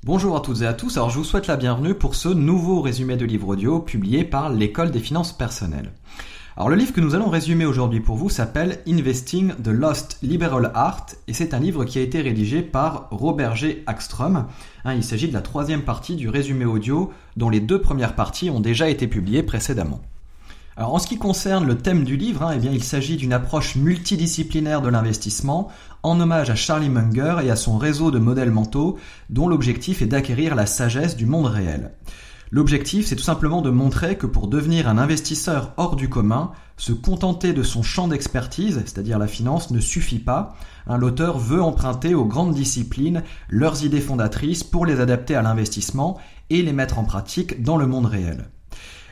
Bonjour à toutes et à tous, alors je vous souhaite la bienvenue pour ce nouveau résumé de livre audio publié par l'École des finances personnelles. Alors le livre que nous allons résumer aujourd'hui pour vous s'appelle Investing the Lost Liberal Art et c'est un livre qui a été rédigé par Robert G. Hagström. Il s'agit de la troisième partie du résumé audio dont les deux premières parties ont déjà été publiées précédemment. Alors en ce qui concerne le thème du livre, il s'agit d'une approche multidisciplinaire de l'investissement en hommage à Charlie Munger et à son réseau de modèles mentaux dont l'objectif est d'acquérir la sagesse du monde réel. L'objectif, c'est tout simplement de montrer que pour devenir un investisseur hors du commun, se contenter de son champ d'expertise, c'est-à-dire la finance, ne suffit pas. L'auteur veut emprunter aux grandes disciplines leurs idées fondatrices pour les adapter à l'investissement et les mettre en pratique dans le monde réel.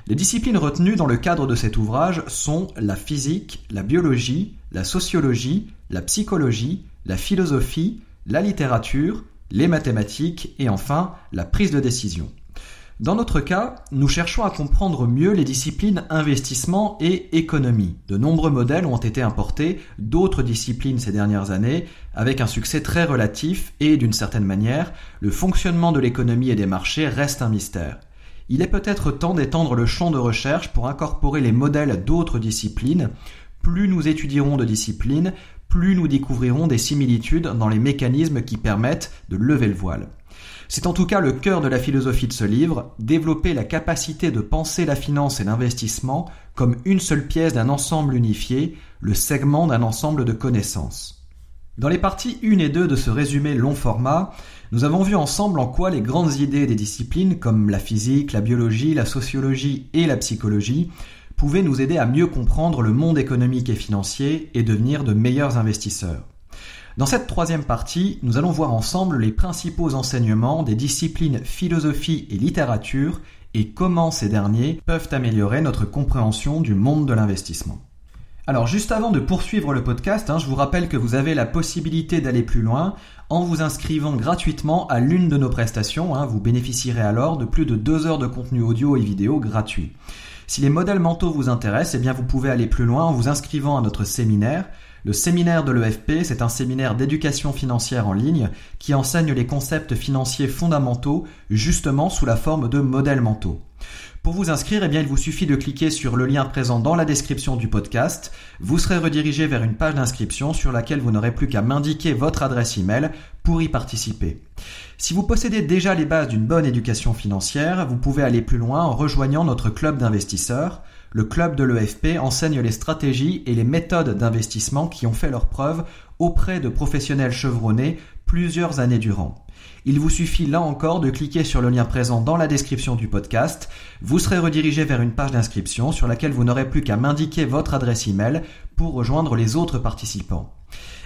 Les disciplines retenues dans le cadre de cet ouvrage sont la physique, la biologie, la sociologie, la psychologie, la philosophie, la littérature, les mathématiques et enfin la prise de décision. Dans notre cas, nous cherchons à comprendre mieux les disciplines investissement et économie. De nombreux modèles ont été importés d'autres disciplines ces dernières années avec un succès très relatif et d'une certaine manière, le fonctionnement de l'économie et des marchés reste un mystère. Il est peut-être temps d'étendre le champ de recherche pour incorporer les modèles d'autres disciplines. Plus nous étudierons de disciplines, plus nous découvrirons des similitudes dans les mécanismes qui permettent de lever le voile. C'est en tout cas le cœur de la philosophie de ce livre, développer la capacité de penser la finance et l'investissement comme une seule pièce d'un ensemble unifié, le segment d'un ensemble de connaissances. Dans les parties 1 et 2 de ce résumé long format, nous avons vu ensemble en quoi les grandes idées des disciplines comme la physique, la biologie, la sociologie et la psychologie pouvaient nous aider à mieux comprendre le monde économique et financier et devenir de meilleurs investisseurs. Dans cette troisième partie, nous allons voir ensemble les principaux enseignements des disciplines philosophie et littérature et comment ces derniers peuvent améliorer notre compréhension du monde de l'investissement. Alors juste avant de poursuivre le podcast, je vous rappelle que vous avez la possibilité d'aller plus loin en vous inscrivant gratuitement à l'une de nos prestations. Vous bénéficierez alors de plus de 2 heures de contenu audio et vidéo gratuit. Si les modèles mentaux vous intéressent, vous pouvez aller plus loin en vous inscrivant à notre séminaire. Le séminaire de l'EFP, c'est un séminaire d'éducation financière en ligne qui enseigne les concepts financiers fondamentaux justement sous la forme de modèles mentaux. Pour vous inscrire, il vous suffit de cliquer sur le lien présent dans la description du podcast. Vous serez redirigé vers une page d'inscription sur laquelle vous n'aurez plus qu'à m'indiquer votre adresse email pour y participer. Si vous possédez déjà les bases d'une bonne éducation financière, vous pouvez aller plus loin en rejoignant notre club d'investisseurs. Le club de l'EFP enseigne les stratégies et les méthodes d'investissement qui ont fait leurs preuves auprès de professionnels chevronnés plusieurs années durant. Il vous suffit là encore de cliquer sur le lien présent dans la description du podcast. Vous serez redirigé vers une page d'inscription sur laquelle vous n'aurez plus qu'à m'indiquer votre adresse email pour rejoindre les autres participants.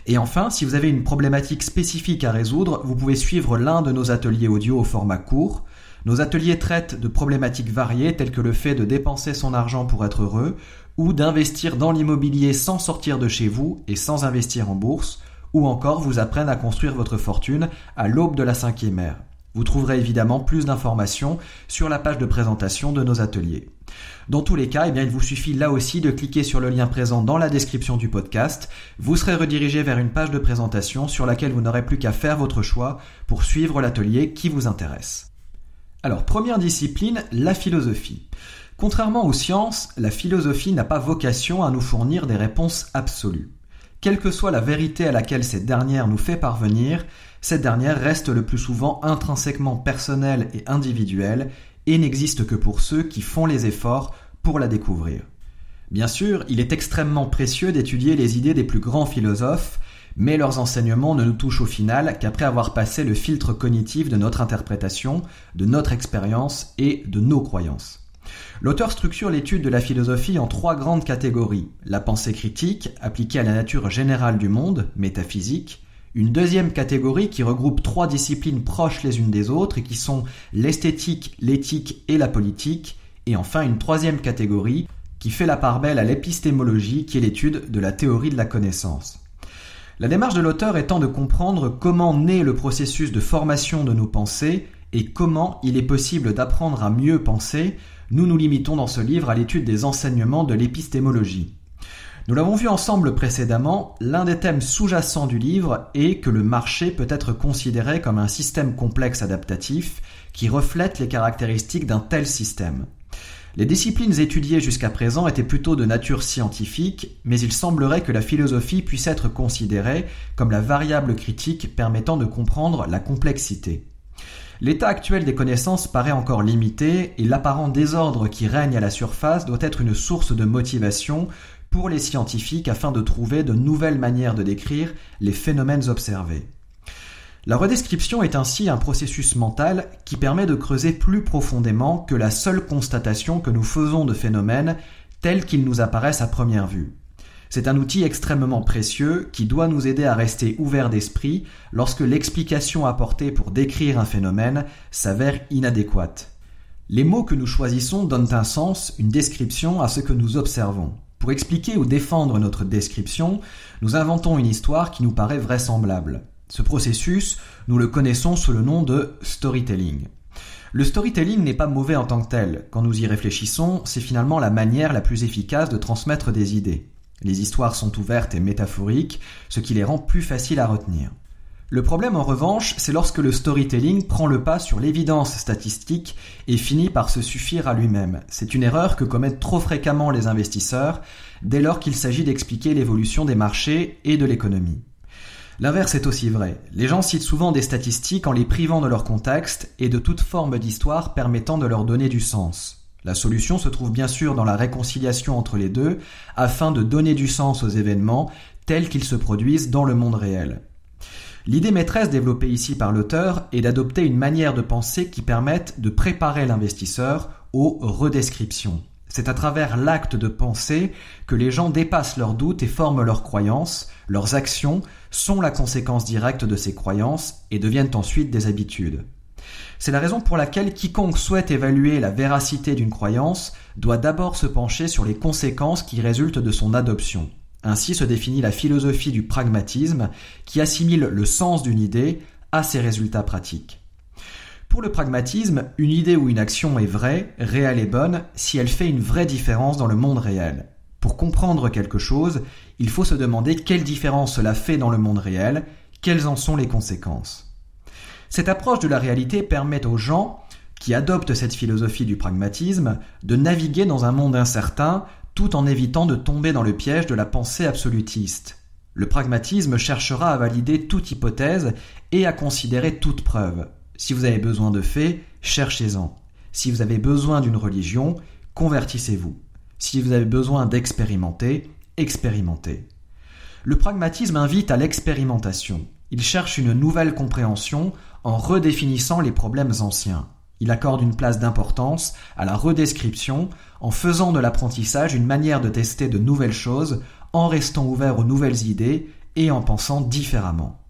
Et enfin, si vous avez une problématique spécifique à résoudre, vous pouvez suivre l'un de nos ateliers audio au format court. Nos ateliers traitent de problématiques variées telles que le fait de dépenser son argent pour être heureux ou d'investir dans l'immobilier sans sortir de chez vous et sans investir en bourse, ou encore vous apprennent à construire votre fortune à l'aube de la 5e ère. Vous trouverez évidemment plus d'informations sur la page de présentation de nos ateliers. Dans tous les cas, il vous suffit là aussi de cliquer sur le lien présent dans la description du podcast. Vous serez redirigé vers une page de présentation sur laquelle vous n'aurez plus qu'à faire votre choix pour suivre l'atelier qui vous intéresse. Alors, première discipline, la philosophie. Contrairement aux sciences, la philosophie n'a pas vocation à nous fournir des réponses absolues. Quelle que soit la vérité à laquelle cette dernière nous fait parvenir, cette dernière reste le plus souvent intrinsèquement personnelle et individuelle et n'existe que pour ceux qui font les efforts pour la découvrir. Bien sûr, il est extrêmement précieux d'étudier les idées des plus grands philosophes, mais leurs enseignements ne nous touchent au final qu'après avoir passé le filtre cognitif de notre interprétation, de notre expérience et de nos croyances. L'auteur structure l'étude de la philosophie en 3 grandes catégories. La pensée critique, appliquée à la nature générale du monde, métaphysique. Une deuxième catégorie qui regroupe 3 disciplines proches les unes des autres et qui sont l'esthétique, l'éthique et la politique. Et enfin une troisième catégorie qui fait la part belle à l'épistémologie, qui est l'étude de la théorie de la connaissance. La démarche de l'auteur étant de comprendre comment naît le processus de formation de nos pensées et comment il est possible d'apprendre à mieux penser, nous nous limitons dans ce livre à l'étude des enseignements de l'épistémologie. Nous l'avons vu ensemble précédemment, l'un des thèmes sous-jacents du livre est que le marché peut être considéré comme un système complexe adaptatif qui reflète les caractéristiques d'un tel système. Les disciplines étudiées jusqu'à présent étaient plutôt de nature scientifique, mais il semblerait que la philosophie puisse être considérée comme la variable critique permettant de comprendre la complexité. L'état actuel des connaissances paraît encore limité et l'apparent désordre qui règne à la surface doit être une source de motivation pour les scientifiques afin de trouver de nouvelles manières de décrire les phénomènes observés. La redescription est ainsi un processus mental qui permet de creuser plus profondément que la seule constatation que nous faisons de phénomènes tels qu'ils nous apparaissent à première vue. C'est un outil extrêmement précieux qui doit nous aider à rester ouverts d'esprit lorsque l'explication apportée pour décrire un phénomène s'avère inadéquate. Les mots que nous choisissons donnent un sens, une description à ce que nous observons. Pour expliquer ou défendre notre description, nous inventons une histoire qui nous paraît vraisemblable. Ce processus, nous le connaissons sous le nom de storytelling. Le storytelling n'est pas mauvais en tant que tel. Quand nous y réfléchissons, c'est finalement la manière la plus efficace de transmettre des idées. Les histoires sont ouvertes et métaphoriques, ce qui les rend plus faciles à retenir. Le problème en revanche, c'est lorsque le storytelling prend le pas sur l'évidence statistique et finit par se suffire à lui-même. C'est une erreur que commettent trop fréquemment les investisseurs dès lors qu'il s'agit d'expliquer l'évolution des marchés et de l'économie. L'inverse est aussi vrai. Les gens citent souvent des statistiques en les privant de leur contexte et de toute forme d'histoire permettant de leur donner du sens. La solution se trouve bien sûr dans la réconciliation entre les deux afin de donner du sens aux événements tels qu'ils se produisent dans le monde réel. L'idée maîtresse développée ici par l'auteur est d'adopter une manière de penser qui permette de préparer l'investisseur aux redescriptions. C'est à travers l'acte de penser que les gens dépassent leurs doutes et forment leurs croyances. Leurs actions sont la conséquence directe de ces croyances et deviennent ensuite des habitudes. C'est la raison pour laquelle quiconque souhaite évaluer la véracité d'une croyance doit d'abord se pencher sur les conséquences qui résultent de son adoption. Ainsi se définit la philosophie du pragmatisme qui assimile le sens d'une idée à ses résultats pratiques. Pour le pragmatisme, une idée ou une action est vraie, réelle et bonne si elle fait une vraie différence dans le monde réel. Pour comprendre quelque chose, il faut se demander quelle différence cela fait dans le monde réel, quelles en sont les conséquences. Cette approche de la réalité permet aux gens qui adoptent cette philosophie du pragmatisme de naviguer dans un monde incertain tout en évitant de tomber dans le piège de la pensée absolutiste. Le pragmatisme cherchera à valider toute hypothèse et à considérer toute preuve. Si vous avez besoin de faits, cherchez-en. Si vous avez besoin d'une religion, convertissez-vous. Si vous avez besoin d'expérimenter, expérimentez. Le pragmatisme invite à l'expérimentation. Il cherche une nouvelle compréhension en redéfinissant les problèmes anciens. Il accorde une place d'importance à la redescription en faisant de l'apprentissage une manière de tester de nouvelles choses, en restant ouvert aux nouvelles idées et en pensant différemment.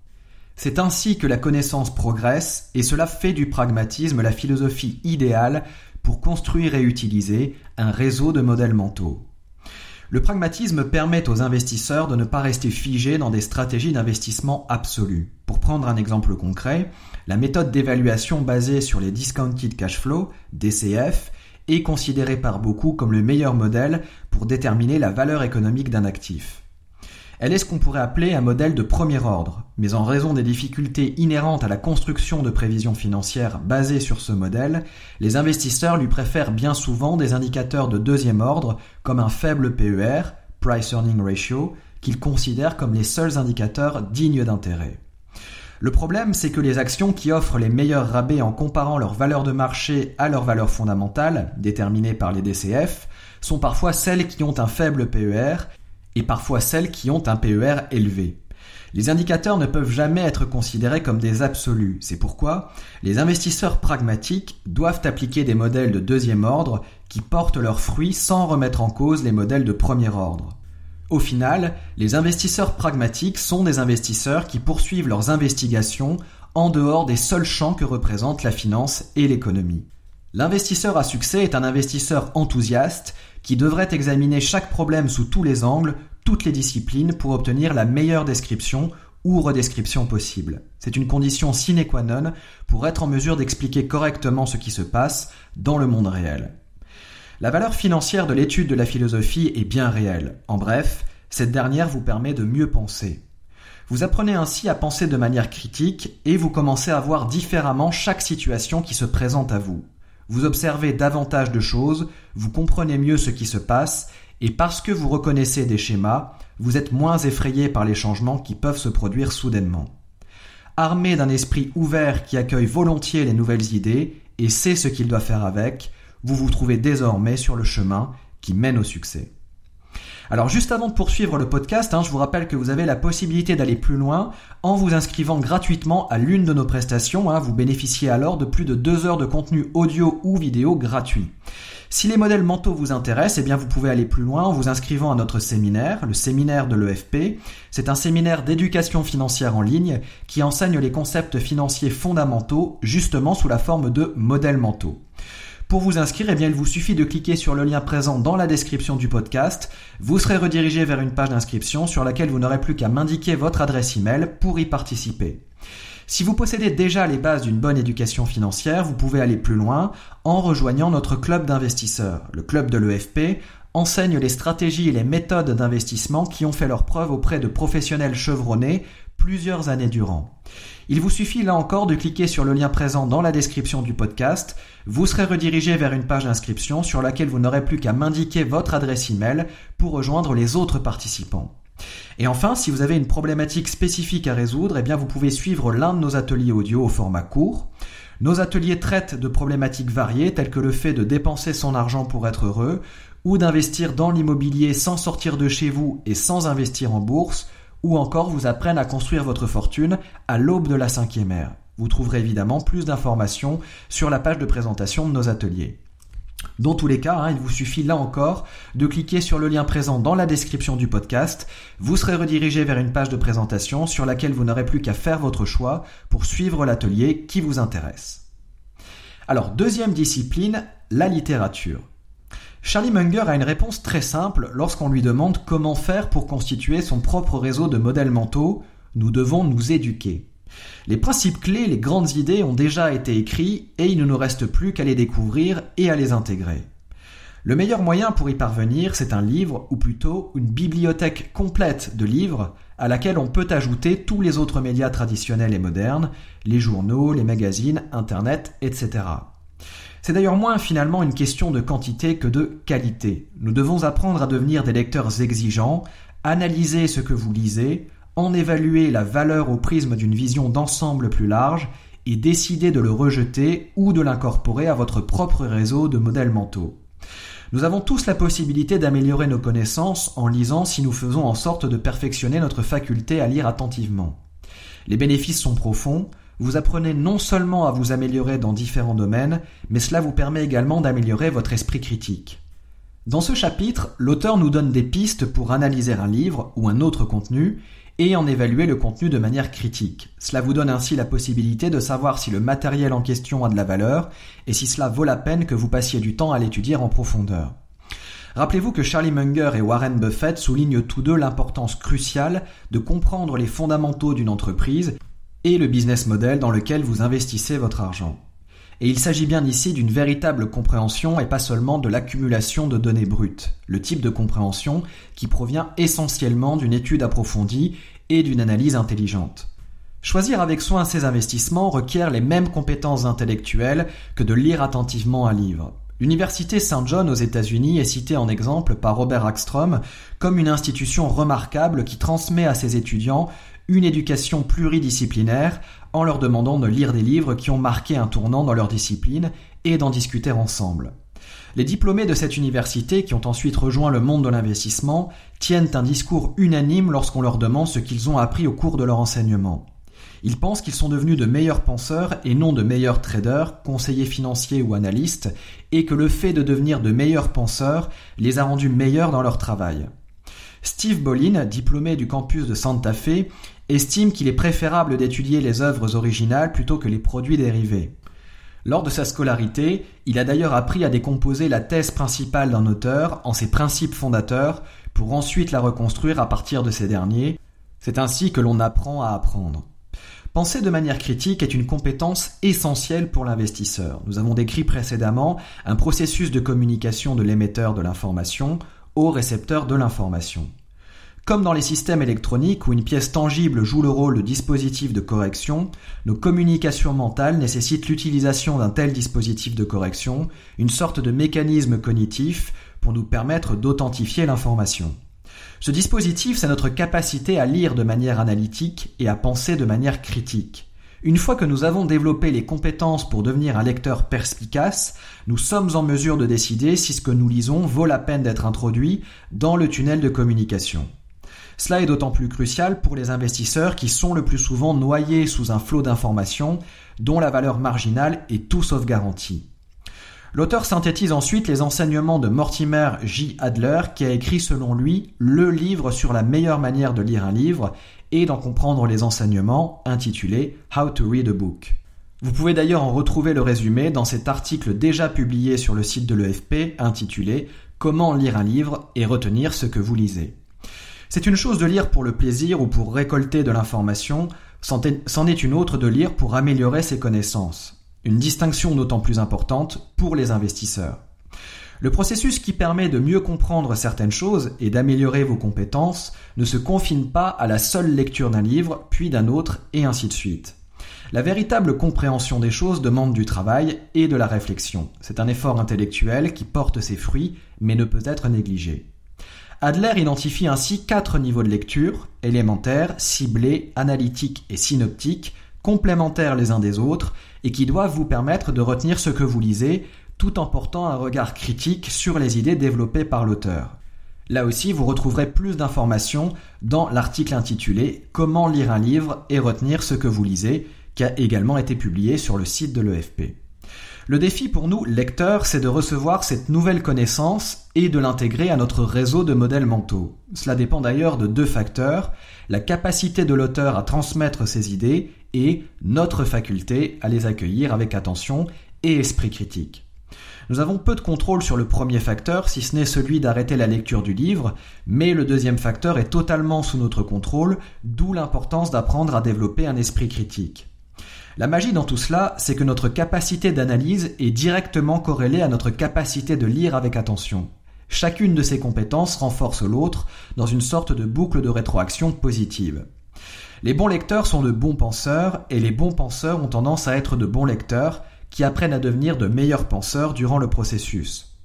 C'est ainsi que la connaissance progresse et cela fait du pragmatisme la philosophie idéale pour construire et utiliser un réseau de modèles mentaux. Le pragmatisme permet aux investisseurs de ne pas rester figés dans des stratégies d'investissement absolues. Pour prendre un exemple concret, la méthode d'évaluation basée sur les discounted cash flow, DCF, est considérée par beaucoup comme le meilleur modèle pour déterminer la valeur économique d'un actif. Elle est ce qu'on pourrait appeler un modèle de premier ordre, mais en raison des difficultés inhérentes à la construction de prévisions financières basées sur ce modèle, les investisseurs lui préfèrent bien souvent des indicateurs de deuxième ordre comme un faible PER, Price Earning Ratio, qu'ils considèrent comme les seuls indicateurs dignes d'intérêt. Le problème, c'est que les actions qui offrent les meilleurs rabais en comparant leur valeur de marché à leur valeur fondamentale, déterminée par les DCF, sont parfois celles qui ont un faible PER et parfois celles qui ont un PER élevé. Les indicateurs ne peuvent jamais être considérés comme des absolus. C'est pourquoi les investisseurs pragmatiques doivent appliquer des modèles de deuxième ordre qui portent leurs fruits sans remettre en cause les modèles de premier ordre. Au final, les investisseurs pragmatiques sont des investisseurs qui poursuivent leurs investigations en dehors des seuls champs que représentent la finance et l'économie. L'investisseur à succès est un investisseur enthousiaste qui devrait examiner chaque problème sous tous les angles, toutes les disciplines pour obtenir la meilleure description ou redescription possible. C'est une condition sine qua non pour être en mesure d'expliquer correctement ce qui se passe dans le monde réel. La valeur financière de l'étude de la philosophie est bien réelle. En bref, Cette dernière vous permet de mieux penser. Vous apprenez ainsi à penser de manière critique et vous commencez à voir différemment chaque situation qui se présente à vous. Vous observez davantage de choses, vous comprenez mieux ce qui se passe et parce que vous reconnaissez des schémas, vous êtes moins effrayé par les changements qui peuvent se produire soudainement. Armé d'un esprit ouvert qui accueille volontiers les nouvelles idées et sait ce qu'il doit faire avec, vous vous trouvez désormais sur le chemin qui mène au succès. Alors juste avant de poursuivre le podcast, je vous rappelle que vous avez la possibilité d'aller plus loin en vous inscrivant gratuitement à l'une de nos prestations. Vous bénéficiez alors de plus de 2 heures de contenu audio ou vidéo gratuit. Si les modèles mentaux vous intéressent, vous pouvez aller plus loin en vous inscrivant à notre séminaire, le séminaire de l'EFP. C'est un séminaire d'éducation financière en ligne qui enseigne les concepts financiers fondamentaux justement sous la forme de modèles mentaux. Pour vous inscrire, il vous suffit de cliquer sur le lien présent dans la description du podcast. Vous serez redirigé vers une page d'inscription sur laquelle vous n'aurez plus qu'à m'indiquer votre adresse email pour y participer. Si vous possédez déjà les bases d'une bonne éducation financière, vous pouvez aller plus loin en rejoignant notre club d'investisseurs. Le club de l'EFP enseigne les stratégies et les méthodes d'investissement qui ont fait leurs preuves auprès de professionnels chevronnés plusieurs années durant. Il vous suffit là encore de cliquer sur le lien présent dans la description du podcast. Vous serez redirigé vers une page d'inscription sur laquelle vous n'aurez plus qu'à m'indiquer votre adresse email pour rejoindre les autres participants. Et enfin, si vous avez une problématique spécifique à résoudre, vous pouvez suivre l'un de nos ateliers audio au format court. Nos ateliers traitent de problématiques variées telles que le fait de dépenser son argent pour être heureux ou d'investir dans l'immobilier sans sortir de chez vous et sans investir en bourse, ou encore vous apprennent à construire votre fortune à l'aube de la 5e ère. Vous trouverez évidemment plus d'informations sur la page de présentation de nos ateliers. Dans tous les cas, il vous suffit là encore de cliquer sur le lien présent dans la description du podcast. Vous serez redirigé vers une page de présentation sur laquelle vous n'aurez plus qu'à faire votre choix pour suivre l'atelier qui vous intéresse. Alors, deuxième discipline, la littérature. Charlie Munger a une réponse très simple lorsqu'on lui demande comment faire pour constituer son propre réseau de modèles mentaux. Nous devons nous éduquer. Les principes clés, les grandes idées ont déjà été écrits et il ne nous reste plus qu'à les découvrir et à les intégrer. Le meilleur moyen pour y parvenir, c'est un livre, ou plutôt une bibliothèque complète de livres à laquelle on peut ajouter tous les autres médias traditionnels et modernes, les journaux, les magazines, Internet, etc. C'est d'ailleurs moins finalement une question de quantité que de qualité. Nous devons apprendre à devenir des lecteurs exigeants, analyser ce que vous lisez, en évaluer la valeur au prisme d'une vision d'ensemble plus large et décider de le rejeter ou de l'incorporer à votre propre réseau de modèles mentaux. Nous avons tous la possibilité d'améliorer nos connaissances en lisant si nous faisons en sorte de perfectionner notre faculté à lire attentivement. Les bénéfices sont profonds. Vous apprenez non seulement à vous améliorer dans différents domaines, mais cela vous permet également d'améliorer votre esprit critique. Dans ce chapitre, l'auteur nous donne des pistes pour analyser un livre ou un autre contenu et en évaluer le contenu de manière critique. Cela vous donne ainsi la possibilité de savoir si le matériel en question a de la valeur et si cela vaut la peine que vous passiez du temps à l'étudier en profondeur. Rappelez-vous que Charlie Munger et Warren Buffett soulignent tous deux l'importance cruciale de comprendre les fondamentaux d'une entreprise et le business model dans lequel vous investissez votre argent. Et il s'agit bien ici d'une véritable compréhension et pas seulement de l'accumulation de données brutes, le type de compréhension qui provient essentiellement d'une étude approfondie et d'une analyse intelligente. Choisir avec soin ses investissements requiert les mêmes compétences intellectuelles que de lire attentivement un livre. L'université St. John aux États-Unis est citée en exemple par Robert Hagstrom comme une institution remarquable qui transmet à ses étudiants une éducation pluridisciplinaire en leur demandant de lire des livres qui ont marqué un tournant dans leur discipline et d'en discuter ensemble. Les diplômés de cette université, qui ont ensuite rejoint le monde de l'investissement, tiennent un discours unanime lorsqu'on leur demande ce qu'ils ont appris au cours de leur enseignement. Ils pensent qu'ils sont devenus de meilleurs penseurs et non de meilleurs traders, conseillers financiers ou analystes, et que le fait de devenir de meilleurs penseurs les a rendus meilleurs dans leur travail. Steve Bolin, diplômé du campus de Santa Fe, estime qu'il est préférable d'étudier les œuvres originales plutôt que les produits dérivés. Lors de sa scolarité, il a d'ailleurs appris à décomposer la thèse principale d'un auteur en ses principes fondateurs pour ensuite la reconstruire à partir de ces derniers. C'est ainsi que l'on apprend à apprendre. Penser de manière critique est une compétence essentielle pour l'investisseur. Nous avons décrit précédemment un processus de communication de l'émetteur de l'information au récepteur de l'information. Comme dans les systèmes électroniques où une pièce tangible joue le rôle de dispositif de correction, nos communications mentales nécessitent l'utilisation d'un tel dispositif de correction, une sorte de mécanisme cognitif pour nous permettre d'authentifier l'information. Ce dispositif, c'est notre capacité à lire de manière analytique et à penser de manière critique. Une fois que nous avons développé les compétences pour devenir un lecteur perspicace, nous sommes en mesure de décider si ce que nous lisons vaut la peine d'être introduit dans le tunnel de communication. Cela est d'autant plus crucial pour les investisseurs qui sont le plus souvent noyés sous un flot d'informations dont la valeur marginale est tout sauf garantie. L'auteur synthétise ensuite les enseignements de Mortimer J. Adler qui a écrit selon lui le livre sur la meilleure manière de lire un livre et d'en comprendre les enseignements intitulé How to Read a Book. Vous pouvez d'ailleurs en retrouver le résumé dans cet article déjà publié sur le site de l'EFP intitulé Comment lire un livre et retenir ce que vous lisez. C'est une chose de lire pour le plaisir ou pour récolter de l'information, c'en est une autre de lire pour améliorer ses connaissances. Une distinction d'autant plus importante pour les investisseurs. Le processus qui permet de mieux comprendre certaines choses et d'améliorer vos compétences ne se confine pas à la seule lecture d'un livre, puis d'un autre, et ainsi de suite. La véritable compréhension des choses demande du travail et de la réflexion. C'est un effort intellectuel qui porte ses fruits, mais ne peut être négligé. Adler identifie ainsi 4 niveaux de lecture, élémentaires, ciblés, analytiques et synoptiques, complémentaires les uns des autres, et qui doivent vous permettre de retenir ce que vous lisez, tout en portant un regard critique sur les idées développées par l'auteur. Là aussi, vous retrouverez plus d'informations dans l'article intitulé « Comment lire un livre et retenir ce que vous lisez » qui a également été publié sur le site de l'EFP. Le défi pour nous, lecteurs, c'est de recevoir cette nouvelle connaissance et de l'intégrer à notre réseau de modèles mentaux. Cela dépend d'ailleurs de 2 facteurs, la capacité de l'auteur à transmettre ses idées et notre faculté à les accueillir avec attention et esprit critique. Nous avons peu de contrôle sur le premier facteur, si ce n'est celui d'arrêter la lecture du livre, mais le deuxième facteur est totalement sous notre contrôle, d'où l'importance d'apprendre à développer un esprit critique. La magie dans tout cela, c'est que notre capacité d'analyse est directement corrélée à notre capacité de lire avec attention. Chacune de ces compétences renforce l'autre dans une sorte de boucle de rétroaction positive. Les bons lecteurs sont de bons penseurs et les bons penseurs ont tendance à être de bons lecteurs qui apprennent à devenir de meilleurs penseurs durant le processus.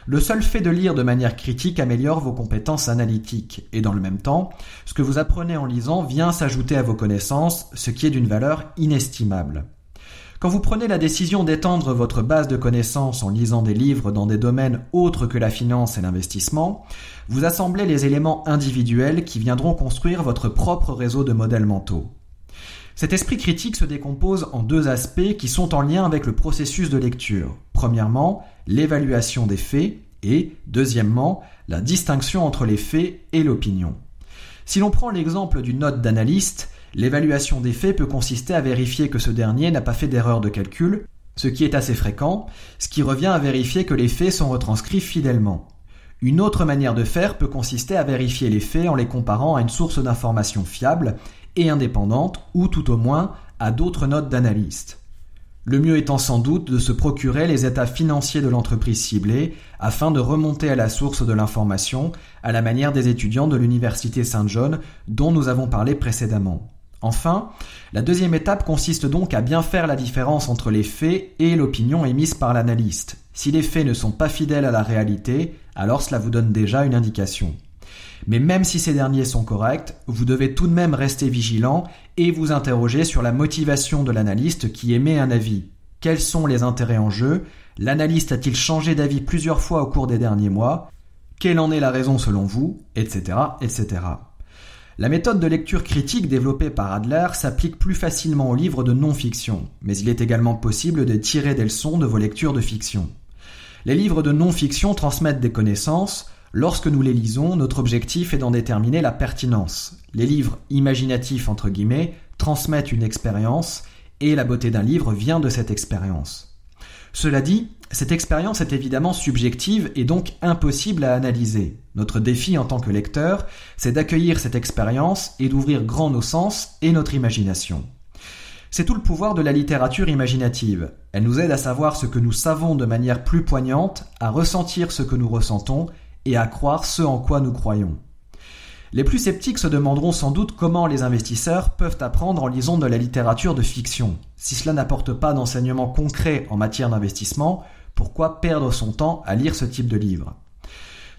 Le seul fait de lire de manière critique améliore vos compétences analytiques et dans le même temps, ce que vous apprenez en lisant vient s'ajouter à vos connaissances, ce qui est d'une valeur inestimable. Quand vous prenez la décision d'étendre votre base de connaissances en lisant des livres dans des domaines autres que la finance et l'investissement, vous assemblez les éléments individuels qui viendront construire votre propre réseau de modèles mentaux. Cet esprit critique se décompose en 2 aspects qui sont en lien avec le processus de lecture. Premièrement, l'évaluation des faits et, deuxièmement, la distinction entre les faits et l'opinion. Si l'on prend l'exemple d'une note d'analyste, l'évaluation des faits peut consister à vérifier que ce dernier n'a pas fait d'erreur de calcul, ce qui est assez fréquent, ce qui revient à vérifier que les faits sont retranscrits fidèlement. Une autre manière de faire peut consister à vérifier les faits en les comparant à une source d'information fiable et indépendante, ou tout au moins à d'autres notes d'analystes. Le mieux étant sans doute de se procurer les états financiers de l'entreprise ciblée afin de remonter à la source de l'information à la manière des étudiants de l'université Saint John dont nous avons parlé précédemment. Enfin, la deuxième étape consiste donc à bien faire la différence entre les faits et l'opinion émise par l'analyste. Si les faits ne sont pas fidèles à la réalité, alors cela vous donne déjà une indication. Mais même si ces derniers sont corrects, vous devez tout de même rester vigilant et vous interroger sur la motivation de l'analyste qui émet un avis. Quels sont les intérêts en jeu? L'analyste a-t-il changé d'avis plusieurs fois au cours des derniers mois? Quelle en est la raison selon vous? Etc., etc. La méthode de lecture critique développée par Adler s'applique plus facilement aux livres de non-fiction, mais il est également possible de tirer des leçons de vos lectures de fiction. Les livres de non-fiction transmettent des connaissances. Lorsque nous les lisons, notre objectif est d'en déterminer la pertinence. Les livres « imaginatifs » entre guillemets transmettent une expérience et la beauté d'un livre vient de cette expérience. Cela dit, cette expérience est évidemment subjective et donc impossible à analyser. Notre défi en tant que lecteur, c'est d'accueillir cette expérience et d'ouvrir grand nos sens et notre imagination. C'est tout le pouvoir de la littérature imaginative. Elle nous aide à savoir ce que nous savons de manière plus poignante, à ressentir ce que nous ressentons et à croire ce en quoi nous croyons. Les plus sceptiques se demanderont sans doute comment les investisseurs peuvent apprendre en lisant de la littérature de fiction. Si cela n'apporte pas d'enseignements concrets en matière d'investissement, pourquoi perdre son temps à lire ce type de livre ?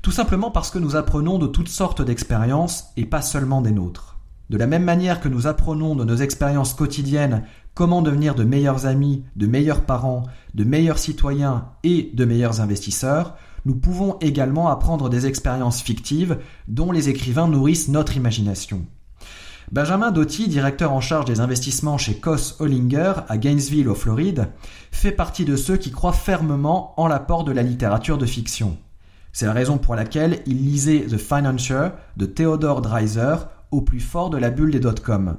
Tout simplement parce que nous apprenons de toutes sortes d'expériences et pas seulement des nôtres. De la même manière que nous apprenons de nos expériences quotidiennes comment devenir de meilleurs amis, de meilleurs parents, de meilleurs citoyens et de meilleurs investisseurs, nous pouvons également apprendre des expériences fictives dont les écrivains nourrissent notre imagination. Benjamin Doty, directeur en charge des investissements chez Koss Hollinger à Gainesville, au Floride, fait partie de ceux qui croient fermement en l'apport de la littérature de fiction. C'est la raison pour laquelle il lisait The Financier de Theodore Dreiser au plus fort de la bulle des dot-com.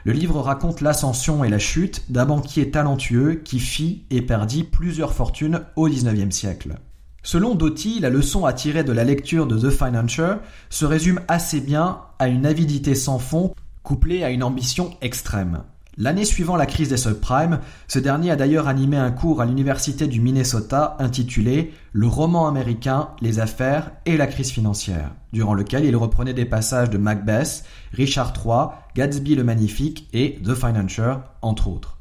Le livre raconte l'ascension et la chute d'un banquier talentueux qui fit et perdit plusieurs fortunes au XIXe siècle. Selon Doty, la leçon à tirer de la lecture de The Financier se résume assez bien à une avidité sans fond couplée à une ambition extrême. L'année suivant la crise des subprimes, ce dernier a d'ailleurs animé un cours à l'université du Minnesota intitulé « Le roman américain, les affaires et la crise financière », durant lequel il reprenait des passages de Macbeth, Richard III, Gatsby le Magnifique et The Financier, entre autres.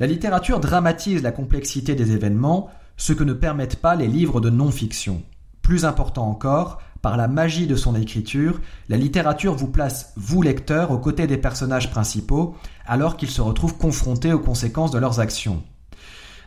La littérature dramatise la complexité des événements, ce que ne permettent pas les livres de non-fiction. Plus important encore, par la magie de son écriture, la littérature vous place, vous lecteurs, aux côtés des personnages principaux, alors qu'ils se retrouvent confrontés aux conséquences de leurs actions.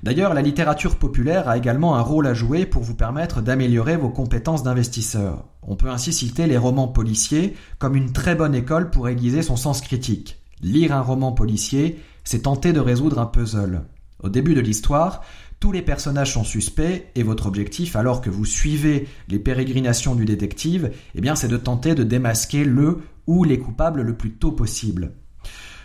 D'ailleurs, la littérature populaire a également un rôle à jouer pour vous permettre d'améliorer vos compétences d'investisseur. On peut ainsi citer les romans policiers comme une très bonne école pour aiguiser son sens critique. Lire un roman policier, c'est tenter de résoudre un puzzle. Au début de l'histoire, tous les personnages sont suspects et votre objectif, alors que vous suivez les pérégrinations du détective, c'est de tenter de démasquer le ou les coupables le plus tôt possible.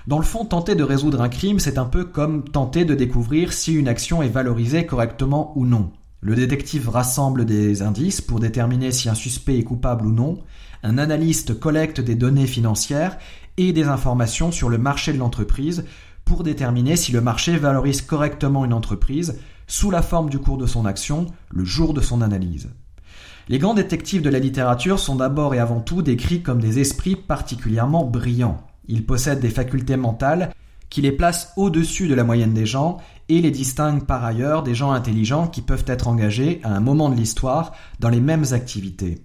Dans le fond, tenter de résoudre un crime, c'est un peu comme tenter de découvrir si une action est valorisée correctement ou non. Le détective rassemble des indices pour déterminer si un suspect est coupable ou non. Un analyste collecte des données financières et des informations sur le marché de l'entreprise pour déterminer si le marché valorise correctement une entreprise sous la forme du cours de son action le jour de son analyse. Les grands détectives de la littérature sont d'abord et avant tout décrits comme des esprits particulièrement brillants. Ils possèdent des facultés mentales qui les placent au-dessus de la moyenne des gens et les distinguent par ailleurs des gens intelligents qui peuvent être engagés à un moment de l'histoire dans les mêmes activités.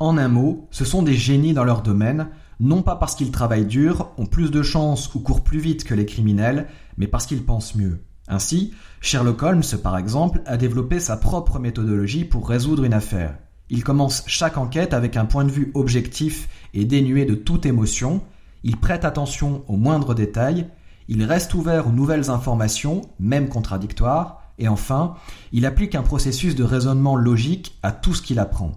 En un mot, ce sont des génies dans leur domaine, non pas parce qu'ils travaillent dur, ont plus de chance ou courent plus vite que les criminels, mais parce qu'ils pensent mieux. Ainsi, Sherlock Holmes, par exemple, a développé sa propre méthodologie pour résoudre une affaire. Il commence chaque enquête avec un point de vue objectif et dénué de toute émotion, il prête attention aux moindres détails, il reste ouvert aux nouvelles informations, même contradictoires, et enfin, il applique un processus de raisonnement logique à tout ce qu'il apprend.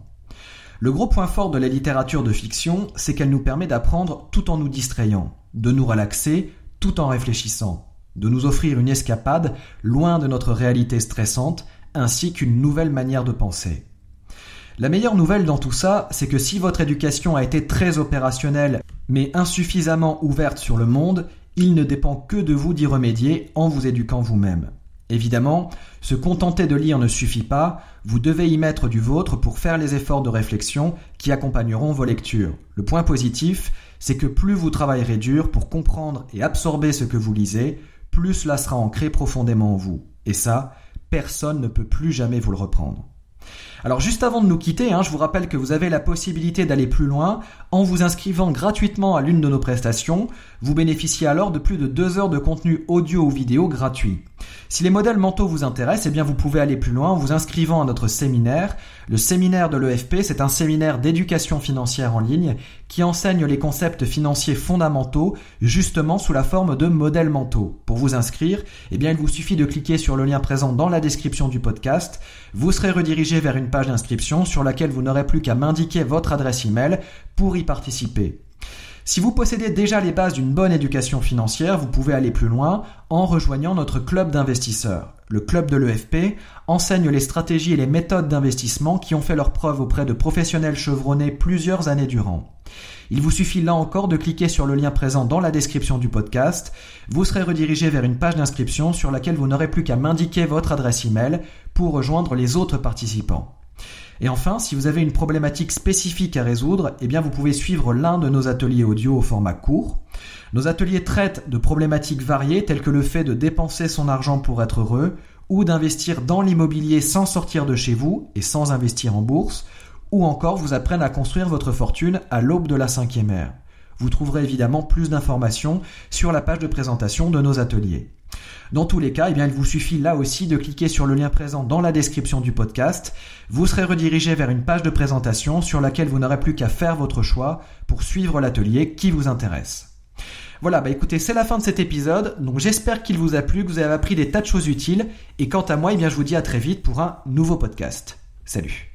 Le gros point fort de la littérature de fiction, c'est qu'elle nous permet d'apprendre tout en nous distrayant, de nous relaxer tout en réfléchissant, de nous offrir une escapade loin de notre réalité stressante, ainsi qu'une nouvelle manière de penser. La meilleure nouvelle dans tout ça, c'est que si votre éducation a été très opérationnelle, mais insuffisamment ouverte sur le monde, il ne dépend que de vous d'y remédier en vous éduquant vous-même. Évidemment, se contenter de lire ne suffit pas, vous devez y mettre du vôtre pour faire les efforts de réflexion qui accompagneront vos lectures. Le point positif, c'est que plus vous travaillerez dur pour comprendre et absorber ce que vous lisez, plus cela sera ancré profondément en vous. Et ça, personne ne peut plus jamais vous le reprendre. Alors juste avant de nous quitter, je vous rappelle que vous avez la possibilité d'aller plus loin en vous inscrivant gratuitement à l'une de nos prestations. Vous bénéficiez alors de plus de 2 heures de contenu audio ou vidéo gratuit. Si les modèles mentaux vous intéressent, vous pouvez aller plus loin en vous inscrivant à notre séminaire. Le séminaire de l'EFP, c'est un séminaire d'éducation financière en ligne qui enseigne les concepts financiers fondamentaux justement sous la forme de modèles mentaux. Pour vous inscrire, il vous suffit de cliquer sur le lien présent dans la description du podcast. Vous serez redirigé vers une page d'inscription sur laquelle vous n'aurez plus qu'à m'indiquer votre adresse email pour y participer. Si vous possédez déjà les bases d'une bonne éducation financière, vous pouvez aller plus loin en rejoignant notre club d'investisseurs. Le club de l'EFP enseigne les stratégies et les méthodes d'investissement qui ont fait leur preuve auprès de professionnels chevronnés plusieurs années durant. Il vous suffit là encore de cliquer sur le lien présent dans la description du podcast. Vous serez redirigé vers une page d'inscription sur laquelle vous n'aurez plus qu'à m'indiquer votre adresse email pour rejoindre les autres participants. Et enfin, si vous avez une problématique spécifique à résoudre, eh bien vous pouvez suivre l'un de nos ateliers audio au format court. Nos ateliers traitent de problématiques variées telles que le fait de dépenser son argent pour être heureux, ou d'investir dans l'immobilier sans sortir de chez vous et sans investir en bourse, ou encore vous apprennent à construire votre fortune à l'aube de la 5e ère. Vous trouverez évidemment plus d'informations sur la page de présentation de nos ateliers. Dans tous les cas, eh bien, il vous suffit là aussi de cliquer sur le lien présent dans la description du podcast. Vous serez redirigé vers une page de présentation sur laquelle vous n'aurez plus qu'à faire votre choix pour suivre l'atelier qui vous intéresse. Voilà, écoutez, c'est la fin de cet épisode, donc j'espère qu'il vous a plu, que vous avez appris des tas de choses utiles, et quant à moi, eh bien, je vous dis à très vite pour un nouveau podcast. Salut!